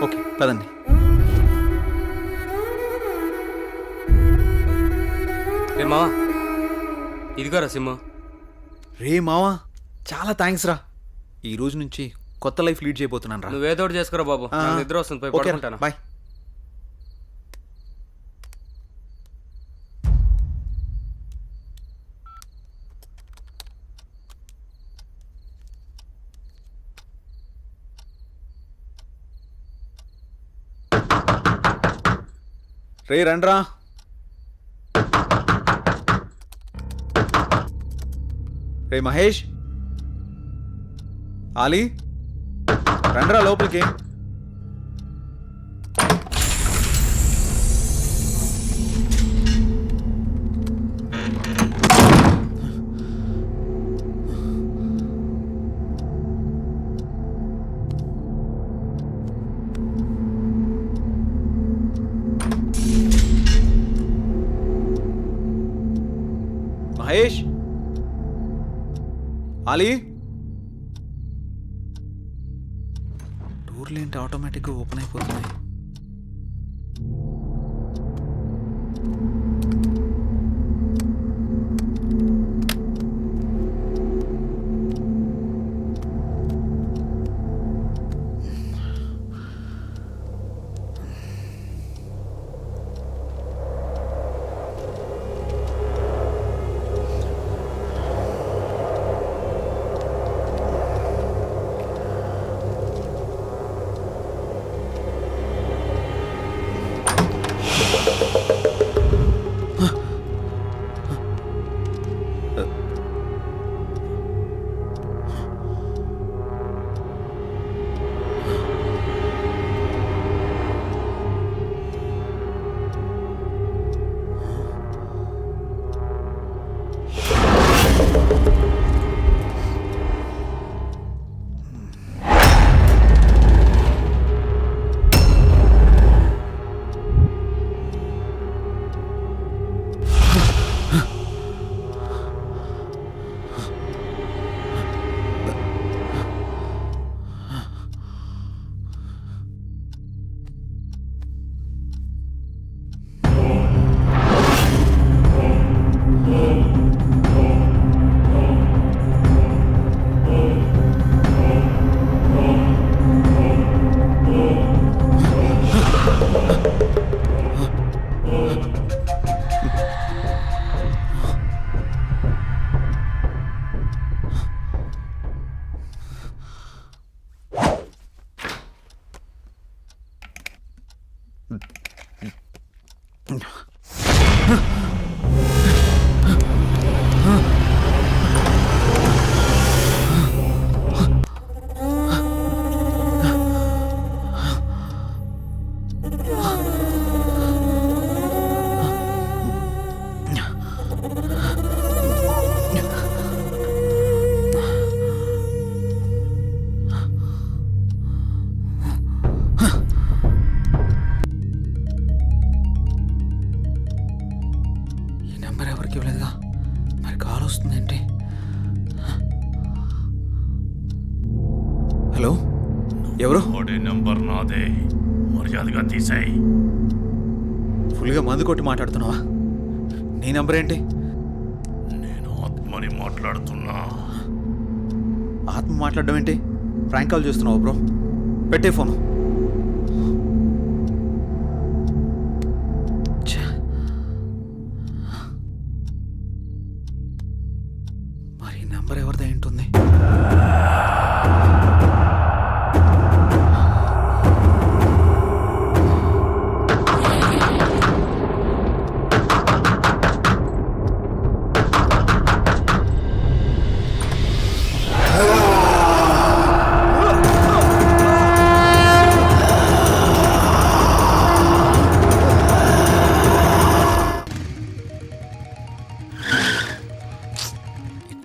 Okay పదండి. రే మావా, ఇదిగోరా సిమ్. రే మావా, చాలా థ్యాంక్స్ రా. ఈ రోజు నుంచి కొత్త లైఫ్ లీడ్ చేయబోతున్నాను రా. నువ్వేదో ఒకటి చేసుకురా బాబు, నాకు నిద్ర వస్తుంది, పోయి ఓకే పడుకుంటాను. బాయ్. రే రండ్రా. రే మహేష్, ఆలీ, రండ్రా లోపలికి. మహేష్, ఆలీ, డోర్లు ఏంటి ఆటోమేటిక్గా ఓపెన్ అయిపోతున్నాయి? హలో, ఎవరు? నెంబర్ నాదే, మర్యాదగా తీసేయ్. ఫుల్గా మందు కొట్టి మాట్లాడుతున్నావా? నీ నంబర్ ఏంటి? నేను ఆత్మని మాట్లాడుతున్నా. ఆత్మ మాట్లాడడం ఏంటి? ప్రాంక్ కాల్ చేస్తున్నావు బ్రో. పెట్టే ఫోను. మరి నంబర్ ఎవరిదై ఉంటుంది?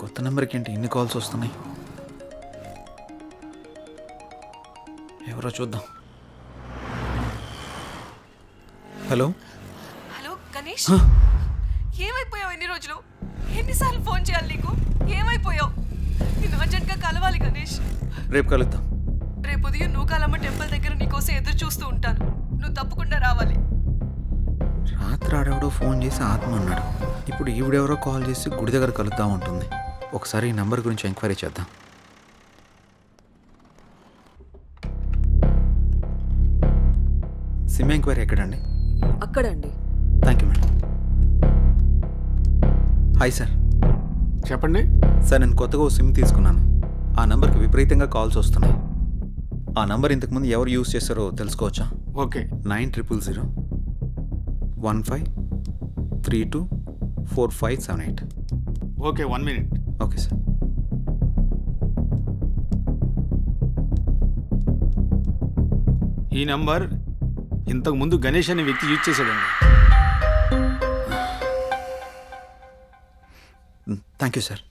కొత్త నెంబర్కి ఏంటి ఇన్ని కాల్స్ వస్తున్నాయి? ఎవరో చూద్దాం. హలో హలో గణేష్, ఏమైపోయావు? ఎన్ని రోజులు, ఎన్నిసార్లు ఫోన్ చేయాలి నీకు? ఏమైపోయావు? నేను అర్జెంట్గా కలవాలి గణేష్. రేపు కలుద్దాం. రేపు ఉదయం నూకాలమ్మ టెంపుల్ దగ్గర నీకోసం ఎదురు చూస్తూ చేసి ఆత్మ అన్నాడు. ఇప్పుడు ఈవిడెవరో కాల్ చేసి గుడి దగ్గర కలుద్దాం ఉంటుంది. ఒకసారి ఈ నంబర్ గురించి ఎంక్వైరీ చేద్దాం. సిమ్ ఎంక్వైరీ ఎక్కడండి? అక్కడండి. Thank you madam. Hi sir. చెప్పండి. సార్ నేను కొత్తగా ఓ సిమ్ తీసుకున్నాను. ఆ నంబర్కి విపరీతంగా కాల్స్ వస్తున్నాయి. ఆ నంబర్ ఇంతకుముందు ఎవరు యూజ్ చేస్తారో తెలుసుకోవచ్చా? Okay. 900015324578. Okay, 1 minute. Okay sir. ఈ నంబర్ ఇంతకు ముందు గణేష్ అనే వ్యక్తి యూజ్ చేశాడండి. Thank you sir.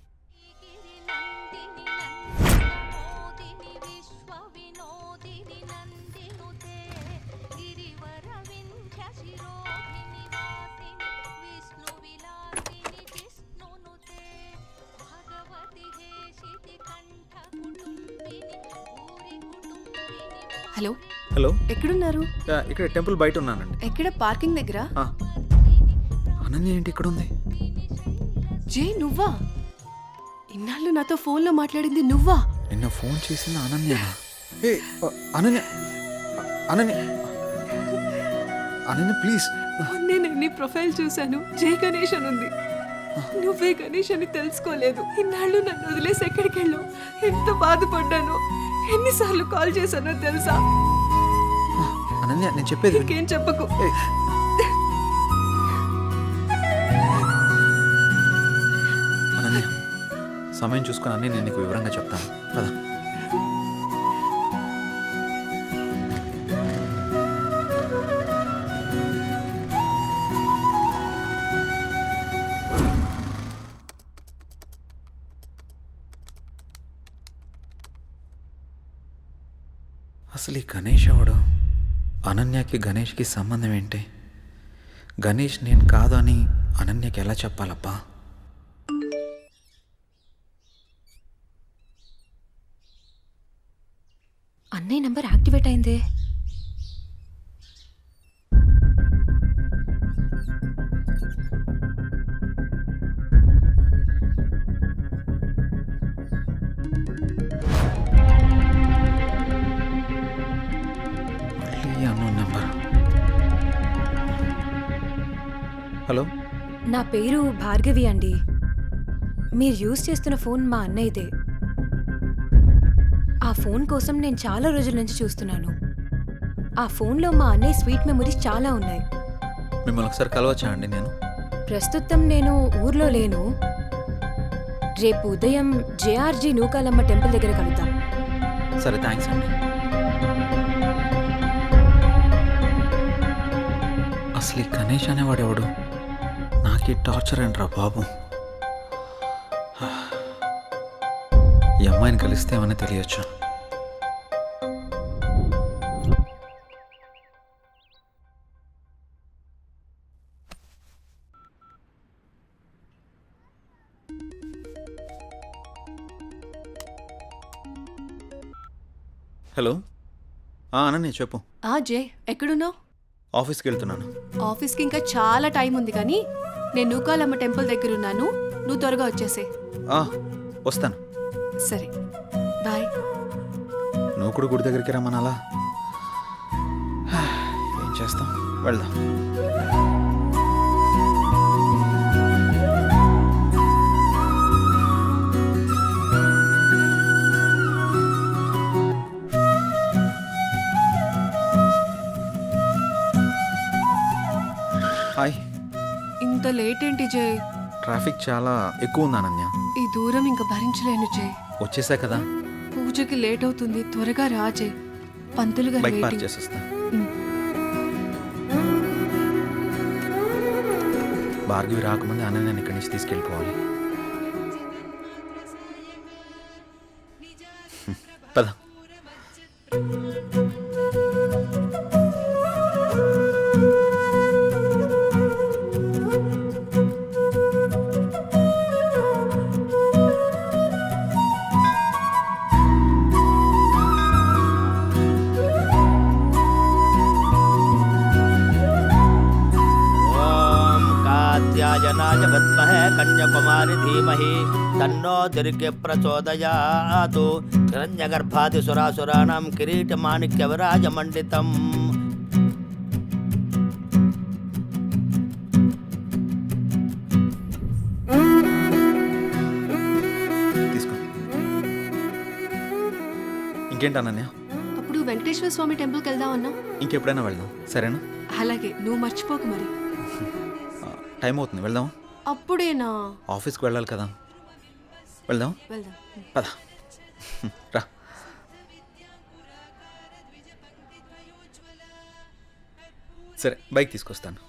Hello, hello. ఎక్కడున్నారు? ఇక్కడ టెంపుల్ బయట ఉన్నానండి. ఎక్కడ? పార్కింగ్ దగ్గర. అనన్య ఏంటి ఇక్కడ ఉంది? జే, నువ్వా? ఇన్నాళ్ళు నాతో ఫోన్లో మాట్లాడింది నువ్వా? నిన్న ఫోన్ చేసింది అనన్య. అనన్య అనన్య అనన్య ప్లీజ్. నేను నీ ప్రొఫైల్ చూశాను, జే గణేష్ అని ఉంది. నువ్వే గణేష్ అని తెలుసుకోలేదు. ఇన్నాళ్ళు నన్ను వదిలేసి ఎక్కడికి వెళ్ళావు? ఎంత బాధపడ్డాను. ఎన్నిసార్లు కాల్ చేశానో తెలుసా? అనన్య నేను చెప్పేది విను. ఇంకేం చెప్పకు. అనన్య సమయం చూసుకుని అన్నీ నేను నీకు వివరంగా చెప్తాను కదా. అసలు ఈ గణేష్ ఎవడు? అనన్యకి గణేష్కి సంబంధం ఏంటి? గణేష్ నేను కాదు అని అనన్యకి ఎలా చెప్పాలబ్బా? అన్నయ్య నంబర్ యాక్టివేట్ అయిందే. నెంబర్. హలో, నా పేరు భార్గవి అండి. మీరు యూజ్ చేస్తున్న ఫోన్ మా అన్నయ్యదే. ఆ ఫోన్ కోసం నేను చాలా రోజుల నుంచి చూస్తున్నాను. ఆ ఫోన్లో మా అన్నయ్య స్వీట్ మెమరీస్ చాలా ఉన్నాయి. మిమ్మల్ని ఒకసారి కలవచ్చా అండి? నేను ప్రస్తుతం నేను ఊర్లో లేను. రేపు ఉదయం జేఆర్జీ నూకాలమ్మ టెంపుల్ దగ్గర కలుద్దాం. సరే, థ్యాంక్స్ అండి. అసలు ఈ గణేష్ అనేవాడు ఎవడు? నాకు ఈ టార్చర్ ఏంట్రా బాబు. ఈ అమ్మాయిని కలిస్తే ఏమని తెలియచ్చు. హలో. అనన్య చెప్పు. జే, ఎక్కడున్నావు? ఆఫీస్కి వెళ్తున్నాను. ఆఫీస్కి ఇంకా చాలా టైం ఉంది, కానీ నేను నూకాలమ్మ టెంపుల్ దగ్గర ఉన్నాను. నువ్వు త్వరగా వచ్చేసే. వస్తాను. సరే, బాయ్. నువ్వు కూడా గుడి దగ్గరికి రమ్మనాలా? ఏం చేస్తాం, వెళ్దాం. హాయ్. ఇంత లేట్ ఏంటి జే? ట్రాఫిక్ చాలా ఎక్కువ ఉంది అనన్య. ఈ దూరం ఇంకా భరించలేను జే. వచ్చేసా కదా. పూజకి లేట్ అవుతుంది, త్వరగా రా జే. పంతులు గారు బైక్ పార్క్ waiting. చేసేస్తా. భార్గవి రాకముందే అనన్యని ఇక్కడి నుంచి తీసుకెళ్ళిపోవాలి. పద. काञ्चनाय विद्महे कन्याकुमारी धीमहि तन्नो दुर्गे प्रचोदयात् हिरण्यगर्भादिसुरासुराणां किरीटमाणिक्यविराजमण्डितम् తీసుకో. ఇంకేంటి అనన్య? అప్పుడు వెంకటేశ్వర స్వామి టెంపుల్కి వెళ్దామన్నా. ఇంకెప్పుడైనా వెళ్దాం, సరేనా? అలాగే, నువ్వు మర్చిపోకు మరి. టైం అవుతుంది, వెళ్దాం. అప్పుడేనా? ఆఫీస్కి వెళ్ళాలి కదా, వెళ్దాం. వెళ్దాం. పద రా. సరే, బైక్ తీసుకొస్తాను.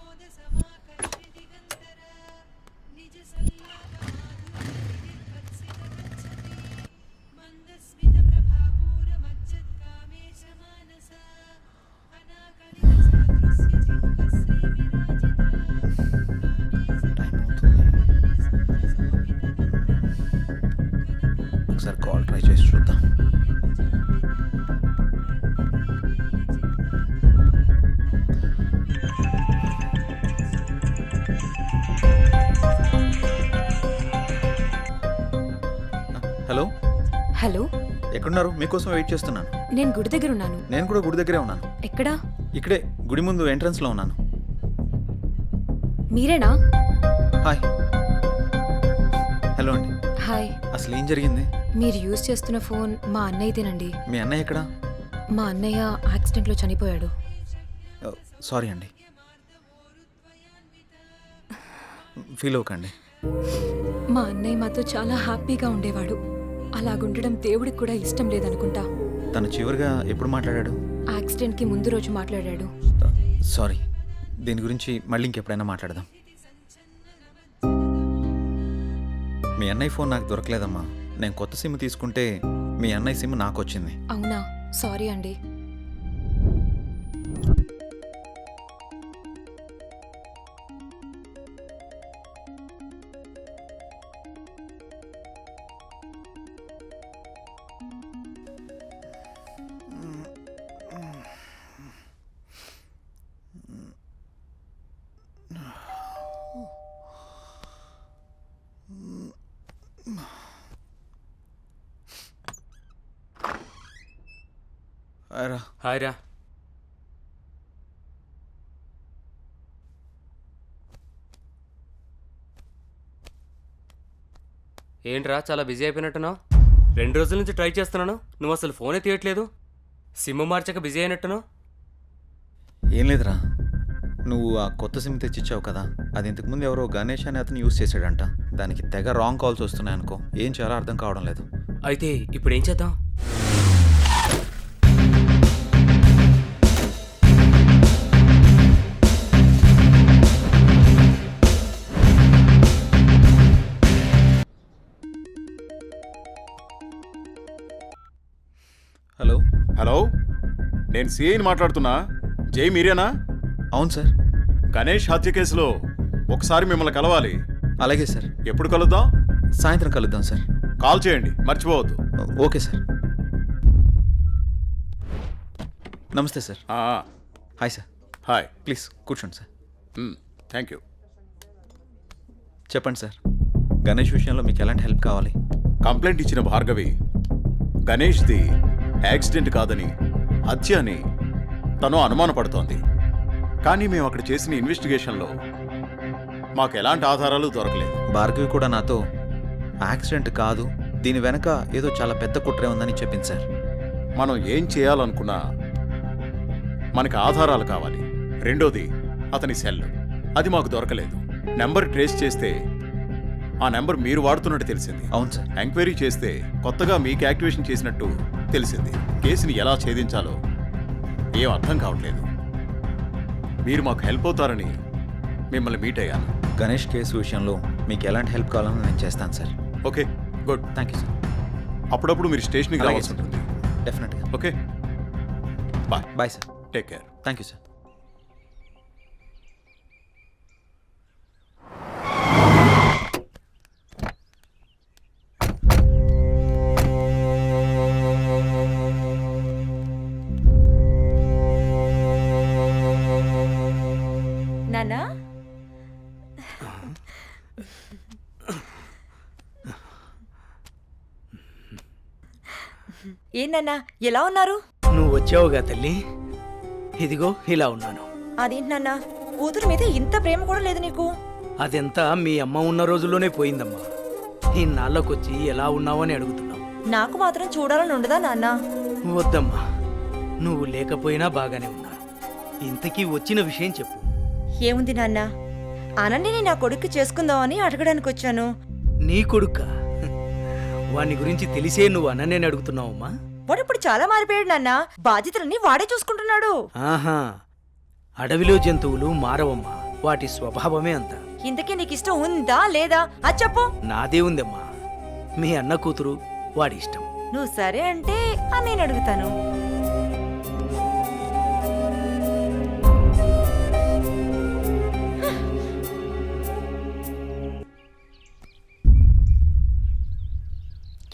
ఒకసారి కాల్ ట్రై చేసి చూద్దాం. హలో, హలో, ఎక్కడున్నారు? మీకోసం వెయిట్ చేస్తున్నాను. నేను గుడి దగ్గర ఉన్నాను. నేను కూడా గుడి దగ్గరే ఉన్నాను. ఎక్కడా? ఇక్కడే గుడి ముందు ఎంట్రన్స్లో ఉన్నాను. మీరేనా? హాయ్. హలో అండి. హాయ్. అసలు ఏం జరిగింది? మీరు యూజ్ చేస్తున్న ఫోన్ మా అన్నయ్యదేనండి. మీ అన్నయ్య ఎక్కడా? మా అన్నయ్య యాక్సిడెంట్లో చనిపోయాడు. సారీ అండి, ఫీల్ అవ్వకండి. మా అన్నయ్య మాతో చాలా హ్యాపీగా ఉండేవాడు. అలాగుండడం దేవుడికి కూడా ఇష్టం లేదనుకుంటా. తను చివరిగా ఎప్పుడు మాట్లాడాడు? యాక్సిడెంట్కి ముందు రోజు మాట్లాడాడు. సారీ, దీని గురించి మళ్ళీ ఇంకెప్పుడైనా మాట్లాడదాం. మీ అన్నయ్య ఫోన్ నాకు దొరకలేదమ్మా. నేను కొత్త సిమ్ తీసుకుంటే మీ అన్నయ్య సిమ్ నాకు వచ్చింది. అవునా? సారీ అండి. రా. హాయ్ రా. ఏంట్రా చాలా బిజీ అయిపోయినట్టున్నావు? 2 రోజుల నుంచి ట్రై చేస్తున్నాను, నువ్వు అసలు ఫోనే తీయట్లేదు. సిమ్ మార్చాక బిజీ అయినట్టున్నావు. ఏం లేదురా, నువ్వు ఆ కొత్త సిమ్ తెచ్చిచ్చావు కదా, అది ఇంతకుముందు ఎవరో గణేష్ అని అతను యూజ్ చేశాడంట. దానికి తెగ రాంగ్ కాల్స్ వస్తున్నాయి అనుకో. ఏం చేయాలో అర్థం కావడం లేదు. అయితే ఇప్పుడు ఏం చేద్దాం? హలో. హలో, నేను సిఐని మాట్లాడుతున్నా. జై మీరేనా? అవును సార్. గణేష్ హత్య కేసులో ఒకసారి మిమ్మల్ని కలవాలి. అలాగే సార్. ఎప్పుడు కలుద్దాం? సాయంత్రం కలుద్దాం సార్. కాల్ చేయండి, మర్చిపోవద్దు. Okay sir. Namaste sir. Hi sir. Hi. Please కూర్చోండి సార్. Thank you. చెప్పండి సార్, గణేష్ విషయంలో మీకు ఎలాంటి హెల్ప్ కావాలి? కంప్లైంట్ ఇచ్చిన భార్గవి గణేష్ది యాక్సిడెంట్ కాదని హత్య అని తను అనుమానపడుతోంది. కానీ మేము అక్కడ చేసిన ఇన్వెస్టిగేషన్లో మాకు ఎలాంటి ఆధారాలు దొరకలేదు. భార్గవి కూడా నాతో యాక్సిడెంట్ కాదు, దీని వెనక ఏదో చాలా పెద్ద కుట్రే ఉందని చెప్పింది సార్. మనం ఏం చేయాలనుకున్నా మనకి ఆధారాలు కావాలి. రెండోది అతని సెల్, అది మాకు దొరకలేదు. నెంబర్ ట్రేస్ చేస్తే ఆ నెంబర్ మీరు వాడుతున్నట్టు తెలిసింది. అవును సార్. ఎంక్వైరీ చేస్తే కొత్తగా మీకు యాక్టివేషన్ చేసినట్టు తెలిసింది. కేసుని ఎలా ఛేదించాలో ఏం అర్థం కావట్లేదు. మీరు మాకు హెల్ప్ అవుతారని మిమ్మల్ని మీట్ అయ్యాను. గణేష్ కేసు విషయంలో మీకు ఎలాంటి హెల్ప్ కావాలని నేను చేస్తాను sir. Okay, good. Thank you sir. అప్పుడప్పుడు మీరు స్టేషన్కి అలాగే రావాల్సి సార్. ఉంటుంది. డెఫినెట్గా. Okay, bye. Bye sir. Take care. Thank you sir. నానా ఏంటన్నా ఎలా ఉన్నారు? నువ్వు వచ్చావుగా తల్లి, ఇదిగో ఇలా ఉన్నాను. అదేంటన్నా కూతురు మీద ఇంత ప్రేమ కూడా లేదు నీకు? అదెంతా మీ అమ్మ ఉన్న రోజుల్లోనే పోయిందమ్మా. ఇన్నాళ్ళకొచ్చి ఎలా ఉన్నావని అడుగుతున్నావు. నాకు మాత్రం చూడాలని ఉండదా నాన్న? వద్దమ్మా, నువ్వు లేకపోయినా బాగానే ఉన్నాను. ఇంతకీ వచ్చిన విషయం చెప్పు. ఏముంది నాన్న, అనన్యని నా కొడుక్కి చేసుకుందామని అడగడానికి వచ్చాను. నీ కొడుక్క? వాని గురించి తెలిసే నువ్వు అనన్యని అడుగుతున్నావమ్మా? వాడు ఇప్పుడు చాలా మారిపోయాడు నాన్న, బాధ్యతలన్నీ వాడే చూసుకుంటున్నాడు. ఆహా, అడవిలో జంతువులు మారవమ్మా, వాటి స్వభావమే అంత. ఇంతకీ నీకు ఇష్టం ఉందా లేదా అది చెప్పు. నాదే ఉందమ్మా, మీ అన్న కూతురు వాడి ఇష్టం. నువ్వు సరే అంటే నేను అడుగుతాను.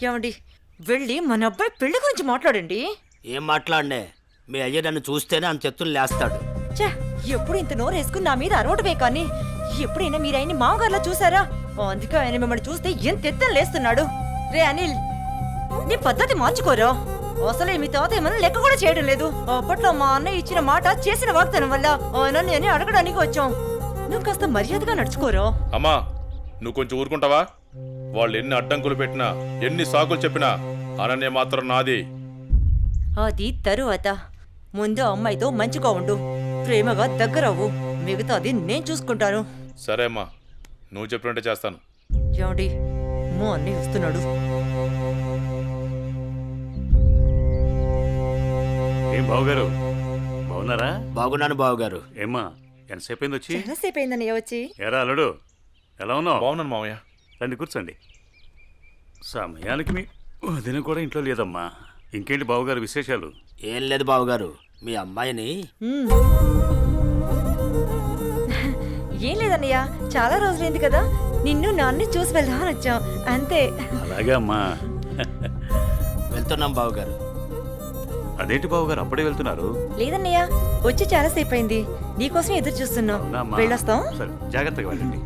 ఏమండి, వెళ్ళి మన అబ్బాయి పెళ్లి గురించి మాట్లాడండి. ఏం మాట్లాడనే? మీ అయ్య నన్ను చూస్తేనే అంత ఎత్తులు లేస్తాడు. ఛే, ఎప్పుడు ఇంత నోరు వేసుకుని నా మీద అరవటమే కానీ ఎప్పుడైనా మీరు ఆయన్ని మామగారులా చూసారా? అందుకే ఆయన మిమ్మల్ని చూస్తే ఎంత ఎత్తున లేస్తున్నాడు. రే అనిల్, నీ పద్ధతి మార్చుకోరా. అసలే మీ తాత ఏమన్నా లెక్క కూడా చేయడం లేదు. అప్పట్లో మా అన్నయ్య ఇచ్చిన మాట చేసిన వాగ్దానం వల్ల ఆయన నేను అడగడానికి వచ్చాం. నువ్వు కాస్త మర్యాదగా నడుచుకోరా. అమ్మా, నువ్వు కొంచెం ఊరుకుంటావా? వాళ్ళు ఎన్ని అడ్డంకులు పెట్టినా, ఎన్ని సాకులు చెప్పినా అనన్య మాత్రం నాది. అది తరువాత. ముందు అమ్మాయితో మంచిగా ఉండు, ప్రేమగా దగ్గరవ్వు. మిగతాది నేను చూసుకుంటాను. సరే అమ్మా, నువ్వు చెప్పినట్టే చేస్తాను. ఏమండి, మా అన్నయ్య వస్తున్నాడు. ఏం బావగారు, బాగున్నారా? బాగున్నాను బావగారు. ఏమ్మా, ఎంతసేపు అయింది వచ్చి? చాలాసేపు అయిందన్నయ్య వచ్చి. ఎరా అల్లుడు, ఎలా ఉన్నావు? బాగున్నాను మామయ్య. రండి కూర్చోండి. సమయానికి మీ వదిన కూడా ఇంట్లో లేదమ్మా. ఇంకేంటి బావగారు విశేషాలు? ఏం లేదు బావగారు, మీ అమ్మాయిని ఏం లేదన్నయ్య, చాలా రోజులైంది కదా, నిన్ను నాన్ని చూసి వెళ్దామని వచ్చాం అంతే. అలాగే అమ్మా. వెళ్తున్నాం బావగారు. అదేంటి బావగారు అప్పుడే వెళ్తున్నారు? లేదన్నయ్య, వచ్చి చాలాసేపు అయింది, నీకోసం ఎదురు చూస్తున్నాం. అవునా అమ్మా? వెళ్ళొస్తాం. సరే, జాగ్రత్తగా వెళ్ళండి.